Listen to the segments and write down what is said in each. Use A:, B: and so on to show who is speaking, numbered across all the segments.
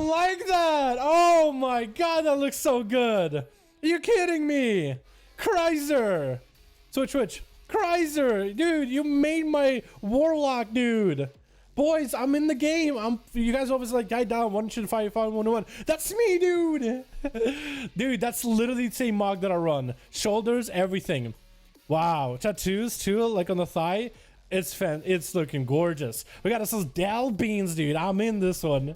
A: like that. Oh my god, that looks so good. Are you kidding me? Kreiser. Switch. Kreiser. Dude, you made my warlock, dude. Boys, I'm in the game. You guys always like, guy down, 1-5-5-1-1. That's me, dude. Dude, that's literally the same mod that I run. Shoulders, everything. Wow. Tattoos, too, like on the thigh. It's looking gorgeous. We got ourselves Dal beans, dude. I'm in this one.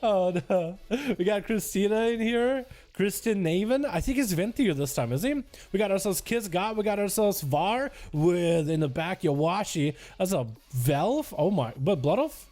A: Oh no. We got Christina in here. Kristen Naven. I think it's Ventier this time, is he? We got ourselves Kiss God. We got ourselves Var with in the back Yawashi. That's a Velf. Oh my, but Blood Elf?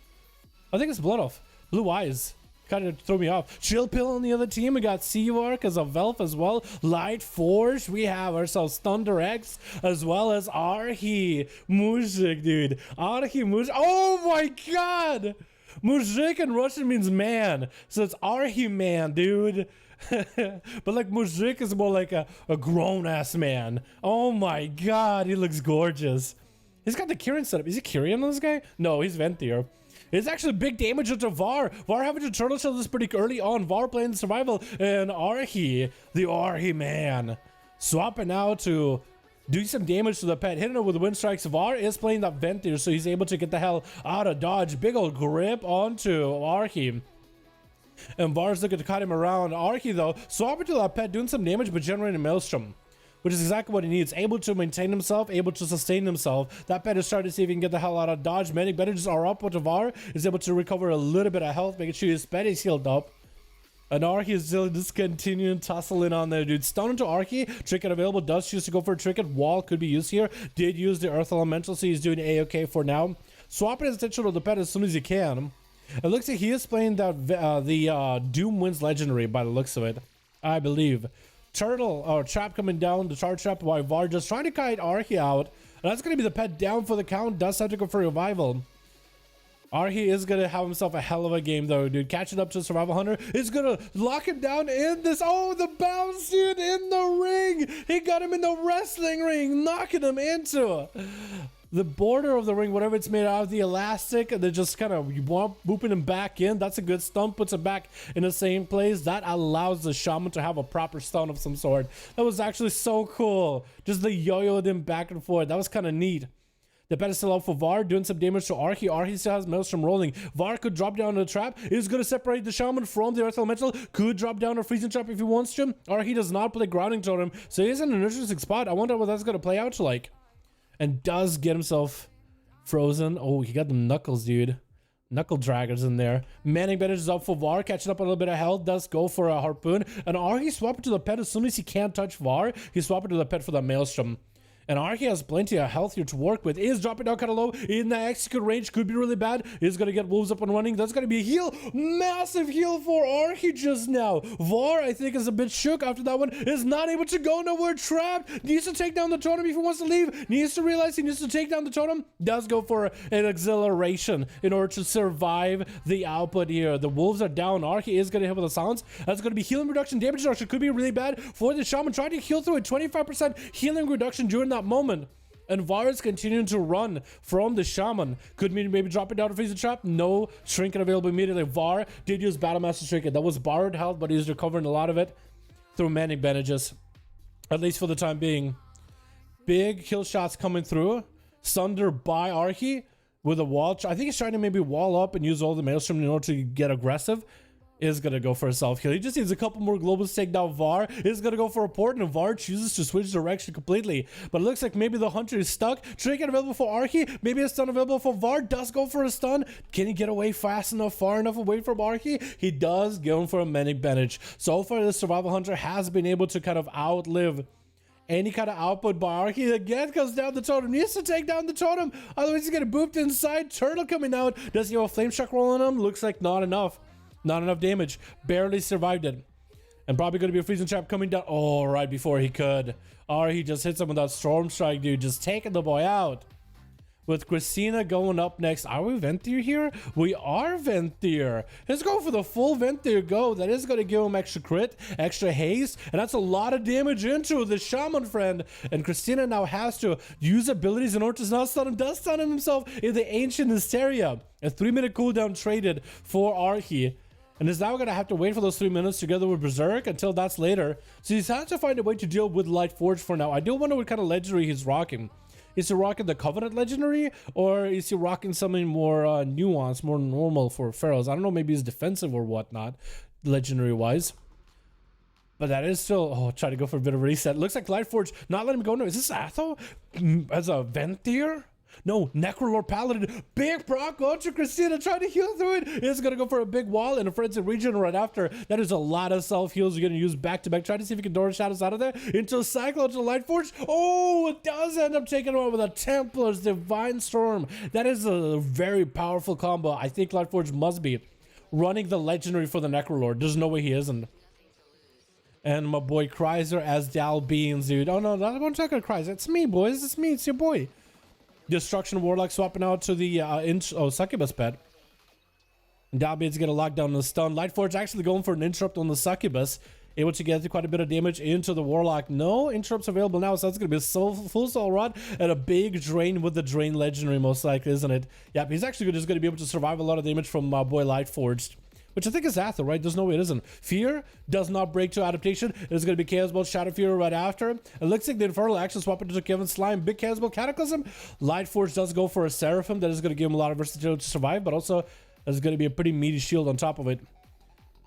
A: I think it's Blood Elf. Blue eyes. Kind of threw me off. Chill Pill on the other team. We got Seawark as a Velf as well. Light Forge. We have ourselves Thunder X as well as Arhi Mujik, dude. Arhi Mujik. Oh my god! Mujik in Russian means man. So it's Arhi man, dude. But like Mujik is more like a grown-ass man. Oh my god, he looks gorgeous. He's got the Kirin setup. Is he Kirin on this guy? No, he's Ventier. It's actually big damage into Var. Var having to turtle shell this pretty early on. Var playing the survival. And Arhi, the Arhi man, swapping out to do some damage to the pet. Hitting it with wind strikes. Var is playing that Ventier, so he's able to get the hell out of dodge. Big old grip onto Arhi. And Var's looking to cut him around. Arhi, though, swapping to that pet, doing some damage, but generating Maelstrom, which is exactly what he needs. Able to maintain himself, able to sustain himself. That pet is starting to see if he can get the hell out of dodge. Many bandages are up, but Var is able to recover a little bit of health, making sure his pet is healed up. And Arhi is still just continuing tussling on there, dude. Stun into Arhi. Trinket available. Does choose to go for a Trinket. Wall could be used here. Did use the Earth Elemental, so he's doing A-okay for now. Swapping his attention to the pet as soon as he can. It looks like he is playing that the Doom Winds Legendary by the looks of it, I believe. Turtle or Trap coming down, the Charge Trap, while Var just trying to kite Arhi out. And that's going to be the pet down for the count. Does have to go for revival. Arhi is going to have himself a hell of a game, though, dude. Catching up to Survival Hunter is going to lock him down in this. Oh, the bounce, dude, in the ring. He got him in the wrestling ring, knocking him into the border of the ring, whatever it's made out of, the elastic, and they're just kind of booping him back in. That's a good stun, puts him back in the same place. That allows the shaman to have a proper stun of some sort. That was actually so cool. Just the yo-yoed him back and forth. That was kind of neat. The pet is still out for Var, doing some damage to Arhi. Arhi still has Maelstrom rolling. Var could drop down the trap. He's going to separate the shaman from the Earth Elemental. Could drop down a freezing trap if he wants to. Arhi does not play grounding totem, so he's in an interesting spot. I wonder what that's going to play out like. And does get himself frozen. Oh, he got the knuckles, dude. Knuckle draggers in there. Manning bandage is up for Var, catching up a little bit of health. Does go for a harpoon. And Arhi swapping to the pet as soon as he can't touch Var. He's swapping to the pet for the Maelstrom. And Arhi has plenty of health here to work with. Is dropping down kind of low in the execute range. Could be really bad. Is going to get wolves up and running. That's going to be a heal. Massive heal for Arhi just now. Var, I think, is a bit shook after that one. Is not able to go nowhere. Trapped. Needs to take down the totem if he wants to leave. Needs to realize he needs to take down the totem. Does go for an acceleration in order to survive the output here. The wolves are down. Arhi is going to hit with the silence. That's going to be healing reduction. Damage reduction could be really bad for the shaman. Trying to heal through a 25% healing reduction during that moment. And Var is continuing to run from the shaman. Could mean maybe drop it down to freeze the trap. No trinket available immediately. Var did use Battlemaster trinket. That was borrowed health, but he's recovering a lot of it through manic bandages, at least for the time being. Big kill shots coming through. Sunder by Arhi with a wall. I think he's trying to maybe wall up and use all the Maelstrom in order to get aggressive. Is going to go for a self-kill. He just needs a couple more globals to take down Var. Is going to go for a port, and Var chooses to switch direction completely. But it looks like maybe the hunter is stuck. Trinket available for Arhi. Maybe a stun available for Var. Does go for a stun. Can he get away fast enough, far enough away from Arhi? He does, going for a manic bandage. So far, the survival hunter has been able to kind of outlive any kind of output by Arhi. Again goes down the totem. Needs to take down the totem. Otherwise, he's going to booped inside. Turtle coming out. Does he have a flame shock roll on him? Looks like not enough. Not enough damage. Barely survived it. And probably going to be a freezing trap coming down. Oh, right before he could. Or he just hits him with that storm strike, dude. Just taking the boy out. with Christina going up next. Are we Venthyr here? We are Venthyr. Let's go for the full Venthyr go. That is going to give him extra crit, extra haste, and that's a lot of damage into the shaman friend. And Christina now has to use abilities in order to not stun him. Does stun him himself in the Ancient Hysteria. A 3-minute cooldown traded for Archie. And is now going to have to wait for those 3 minutes together with Berserk until that's later. So he's had to find a way to deal with Lightforge for now. I do wonder what kind of legendary he's rocking. Is he rocking the Covenant legendary, or is he rocking something more nuanced, more normal for Pharaohs? I don't know, maybe he's defensive or whatnot, legendary wise. But that is still, oh, try to go for a bit of a reset. Looks like Lightforge not letting him go. No, is this Atho as a Venthyr? No, Necrolord Paladin. Big proc onto Christina, trying to heal through it. It's going to go for a big wall and a frenzy region right after. That is a lot of self-heals you're going to use back-to-back. Try to see if you can door shadows out of there. Into Cyclone, to Lightforge. Oh, it does end up taking him out with a Templar's Divine Storm. That is a very powerful combo. I think Lightforge must be running the legendary for the Necrolord. There's no way he isn't. And my boy Chrysler as Dal Beans, dude. Oh, no, I don't talk about Chrysler. It's me, boys. It's me. It's your boy. Destruction Warlock swapping out to the Succubus pet. Dalbeans get a lockdown and a stun. Lightforge actually going for an interrupt on the Succubus. Able to get quite a bit of damage into the Warlock. No interrupts available now, so that's going to be a full soul rod and a big drain with the Drain Legendary, most likely, isn't it? Yep, he's actually just going to be able to survive a lot of damage from my boy Lightforged. Which I think is Atho, right? There's no way it isn't. Fear does not break to adaptation. It's going to be Chaos Bolt, Shadow Fury right after. It looks like the Infernal actually swap into Kevin Slime. Big Chaos Bolt, Cataclysm. Lightforge does go for a Seraphim. That is going to give him a lot of versatility to survive, but also there's going to be a pretty meaty shield on top of it.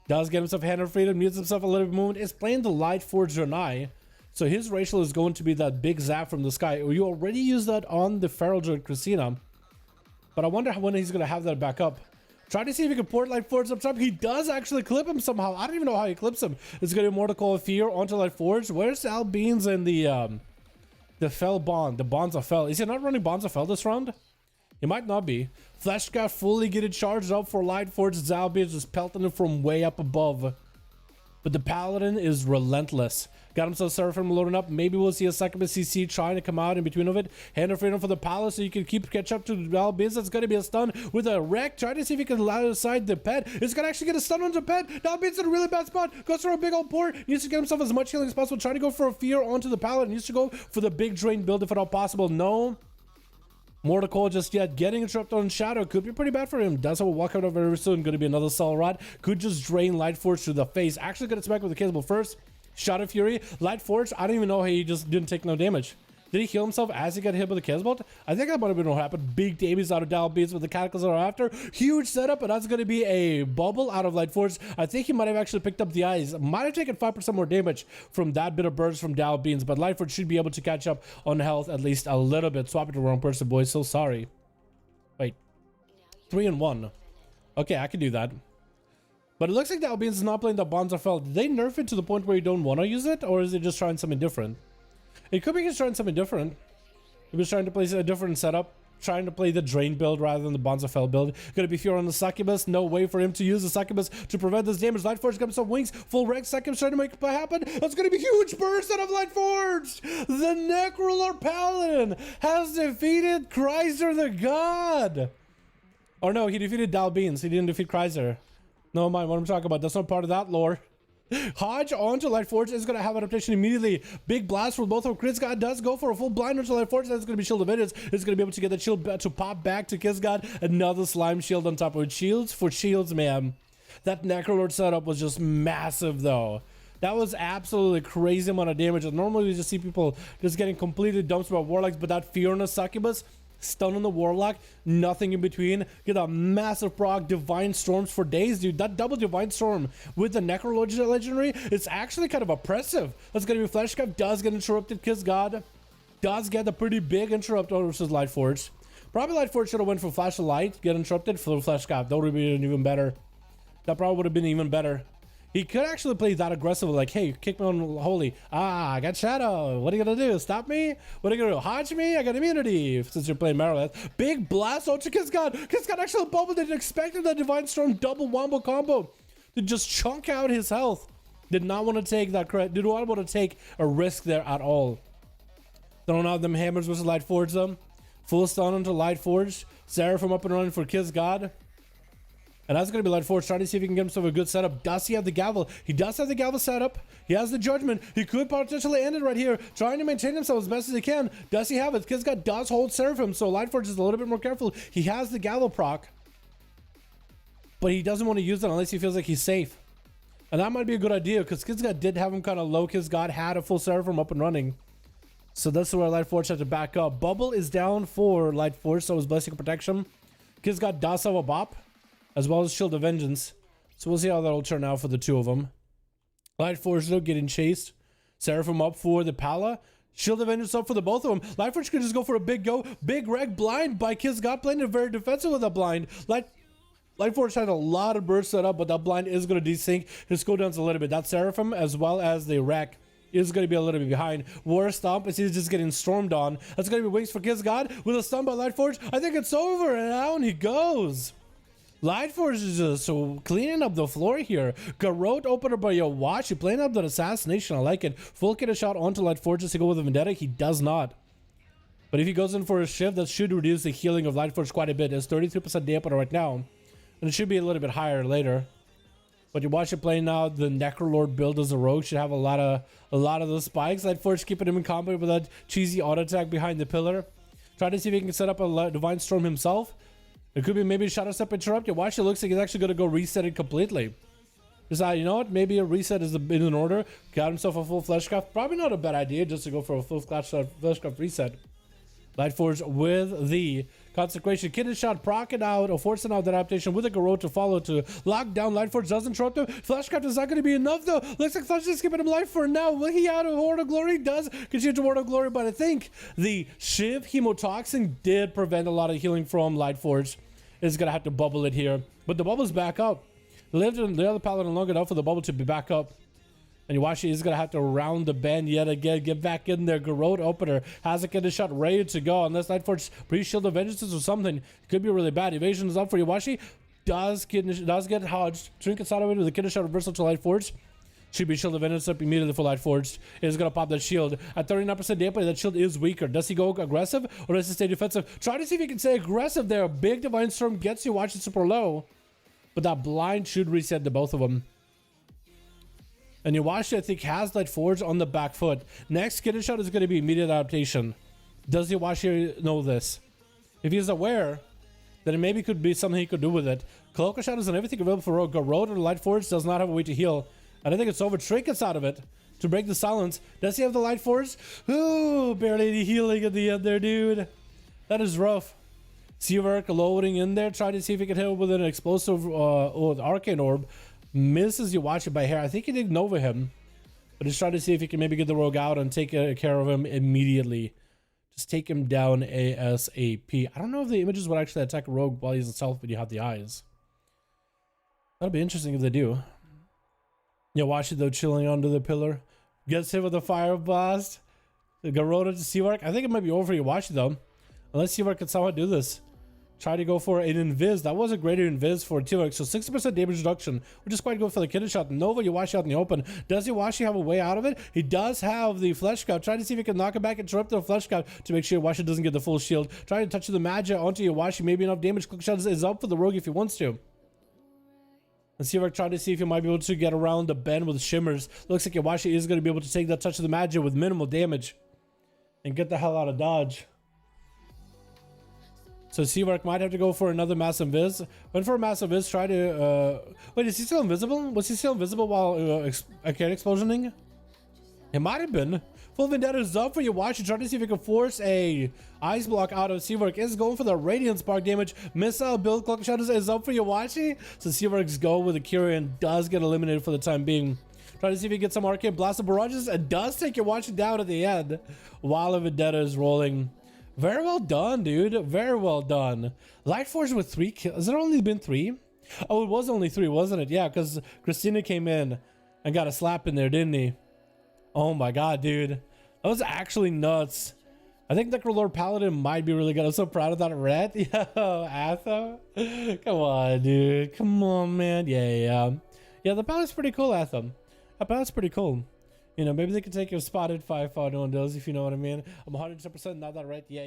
A: Does get himself Hand of Freedom, needs himself a little bit of movement. Is playing the Lightforge Janai. So his racial is going to be that big zap from the sky. You already used that on the Feral Druid Christina. But I wonder when he's going to have that back up. Try to see if he can port Lightforge up top. He does actually clip him somehow. I don't even know how he clips him. It's going to be Mortal Call of Fear onto Lightforge. Where's Al Beans and the Fel Bond? The Bonds of Fel. Is he not running Bonds of Fel this round? He might not be. Fleshcraft fully getting charged up for Lightforge. Zalbeans just pelting him from way up above. But the Paladin is relentless. Got himself Seraphim loading up. Maybe we'll see a Succubus CC trying to come out in between of it. Hand of Freedom for the Palace so you can catch up to Dalbeans. That's going to be a stun with a wreck. Try to see if he can allow aside the pet. It's going to actually get a stun on the pet. Dalbeans in a really bad spot. Goes for a big old port. Needs to get himself as much healing as possible. Trying to go for a fear onto the Paladin. Needs to go for the big drain build if at all possible. No. Mortal Call just yet. Getting interrupted on Shadow could be pretty bad for him. Does have a walkout over very soon. Going to be another Soul Rod. Could just drain Lightforge to the face. Actually going to smack with the Cable first. Shadow Fury. Lightforge. I don't even know how he just didn't take no damage. Did he heal himself as he got hit with the Kisbolt? I think that might have been what happened. Big damage out of Dalbeans with the Cataclysm after. Huge setup, and that's going to be a bubble out of Lightforge. I think he might have actually picked up the eyes. Might have taken 5% more damage from that bit of burst from Dalbeans, but Lightforge should be able to catch up on health at least a little bit. Swap it to the wrong person, boys. So sorry. Wait. 3 and 1. Okay, I can do that. But it looks like Dalbeans is not playing the Bonds of Fel. Did they nerf it to the point where you don't want to use it, or is it just trying something different? It could be he's trying something different. He was trying to play a different setup. Trying to play the Drain build rather than the Bonds of Fel build. Gonna be Fear on the Succubus. No way for him to use the Succubus to prevent this damage. Lightforge got some wings. Full wreck. Succubus trying to make it happen. That's gonna be huge burst out of Lightforge. The Necrolord Paladin has defeated Chrysler the God. Or no, he defeated Dalbeans. He didn't defeat Chrysler. No mind what I'm talking about. That's not part of that lore. Hodge onto Lightforge is going to have adaptation immediately. Big blast for both of them. Kisgod does go for a full blind onto Lightforge. That's going to be Shield of Vengeance. It's going to be able to get the shield to pop back to Kisgod. Another slime shield on top of it. Shields for shields, man. That Necrolord setup was just massive, though. That was absolutely crazy amount of damage. Normally, we just see people just getting completely dumped by Warlocks, but that Fear on a Succubus, stun on the Warlock, nothing in between. Get a massive proc, Divine Storms for days, dude. That double Divine Storm with the Necrolord legendary, it's actually kind of oppressive. That's gonna be Fleshcraft, does get interrupted. Kisgod does get a pretty big interrupt versus Lightforge. Probably Lightforge should have went for Flash of Light, get interrupted for Fleshcraft. That would have been even better. That probably would have been even better. He could actually play that aggressively, like, hey, kick me on holy. Ah, I got Shadow. What are you gonna do? Stop me? What are you gonna do? Hodge me? I got immunity since you're playing Marilith. Big blast onto Kisgod. Kisgod actually bubbled. Didn't expect that Divine Storm double wombo combo to just chunk out his health. Did not want to take that credit. Did not want to take a risk there at all. Throwing out them hammers versus Lightforge them. Full stun onto Lightforge. Seraphim up and running for Kiss God. And that's going to be Lightforge trying to see if he can get himself a good setup. Does he have the gavel? He does have the gavel setup. He has the judgment. He could potentially end it right here, trying to maintain himself as best as he can. Does he have it? Kiss God does hold Seraphim, so Lightforge is a little bit more careful. He has the gavel proc, but he doesn't want to use it unless he feels like he's safe. And that might be a good idea, because Kiss God did have him kind of low. Kiss God had a full Seraphim up and running. So that's where Lightforge had to back up. Bubble is down for Lightforge, so his Blessing of Protection. Kiss God does have a bop, as well as Shield of Vengeance. So we'll see how that'll turn out for the two of them. Lightforge though getting chased. Seraphim up for the Pala. Shield of Vengeance up for the both of them. Lightforge could just go for a big go. Big wreck blind by Kiss God, playing it very defensive with that blind. Lightforge had a lot of bursts set up, but that blind is going to desync his cooldowns a little bit. That Seraphim as well as the wreck is going to be a little bit behind. War Stomp is he's just getting stormed on. That's going to be wings for Kiss God with a stun by Lightforge. I think it's over, and down he goes. Lightforge is just so cleaning up the floor here. Garrote opener by Yowashi, playing up that assassination. I like it. Full kit a shot onto Lightforge just to go with a Vendetta. He does not. But if he goes in for a shift, that should reduce the healing of Lightforge quite a bit. It's 33% dampener right now, and it should be a little bit higher later. But you watch it playing now, the Necrolord build as a rogue should have a lot of those spikes. Lightforge keeping him in combat with that cheesy auto attack behind the pillar. Try to see if he can set up a Divine Storm himself. It could be maybe a Shadow Step Interrupt. You watch it, looks like he's actually going to go reset it completely. Decide, you know what, maybe a reset is in order. Got himself a full Fleshcraft. Probably not a bad idea just to go for a full Fleshcraft reset. Lightforge with the Consecration. Kid shot, proc it out, or forcing out that adaptation with a Garrote to follow to lock down. Lightforge does interrupt him. Fleshcraft is not going to be enough though. Looks like Flesh is giving him life for now. Will he out of Ward of Glory? Does continue to Ward of Glory, but I think the Shiv Hemotoxin did prevent a lot of healing from Lightforge. Is going to have to bubble it here. But the bubble's back up. Lived in the other Paladin long enough for the bubble to be back up. And you watch it, he's going to have to round the bend yet again. Get back in there. Garrote opener. Has a kid shot ready to go. Unless Lightforge pre-shield of Vengeances or something. It could be really bad. Evasion is up for Iwashi. Does get hodged. Trinkets out of it with a kid shot reversal to Lightforge. Should be Shield of Vengeance up immediately for Lightforge. Is going to pop that shield. At 39% damage, that shield is weaker. Does he go aggressive or does he stay defensive? Try to see if he can stay aggressive there. Big Divine Storm gets you. Watch it super low. But that blind should reset the both of them. And Iwashi, I think, has Lightforge on the back foot. Next kid shot is going to be immediate adaptation. Does Iwashi know this? If he's aware, then it maybe could be something he could do with it. Cloak of Shadows and everything available for Rogue. Garrote or Lightforge does not have a way to heal. And I think it's over. Trinkets out of it to break the silence. Does he have the Lightforge? Ooh, barely any healing at the end there, dude. That is rough. Seawork loading in there. Try to see if he can hit with an explosive Arcane Orb. Misses. You watch it by hair. I think he did Nova him. But just try to see if he can maybe get the Rogue out and take care of him immediately. Just take him down ASAP. I don't know if the images would actually attack a Rogue while he's in stealth, but you have the eyes. That'll be interesting if they do. Yeah, watch it though, chilling under the pillar. Gets hit with a fire blast. The Garrote to Seawork. I think it might be over for Iwashi though. Unless Seawork can somehow do this. Try to go for an Invis. That was a greater Invis for Seawork. So 60% damage reduction, which is quite good for the kid shot. Nova Iwashi out in the open. Does Iwashi have a way out of it? He does have the Flesh Scout. Try to see if he can knock it back, interrupt the Flesh Scout to make sure Iwashi doesn't get the full shield. Try to touch the Magi onto Iwashi. Maybe enough damage. Quick shot is up for the Rogue if he wants to. And Seawork trying to see if he might be able to get around the bend with shimmers. Looks like Iwashi is going to be able to take that touch of the Magi with minimal damage. And get the hell out of dodge. So Seawork might have to go for another Massive Viz. Went for a Massive Viz, try to... Wait, is he still invisible? Was he still invisible while Arcane Explosioning? It might have been. Full Vendetta is up for Iwashi. Trying to see if he can force a Ice Block out of Seawork. Is going for the Radiant Spark damage. Missile build. Cloak Shadows is up for Iwashi. So Seawork's go with the Curie and does get eliminated for the time being. Try to see if he gets some Arcane Blast of Barrages. And does take Iwashi down at the end. While a Vendetta is rolling. Very well done, dude. Very well done. Lightforge with 3 kills. Has it only been 3? Oh, it was only 3, wasn't it? Yeah, because Christina came in and got a slap in there, didn't he? Oh my god, dude. That was actually nuts. I think Necrolord Paladin might be really good. I'm so proud of that red. Yo, Atham. Come on, dude. Come on, man. Yeah. Yeah, the Paladin's pretty cool, Atham. The Paladin's pretty cool. You know, maybe they could take your spotted 5 on those, if you know what I mean. I'm 100% not that right. Yeah.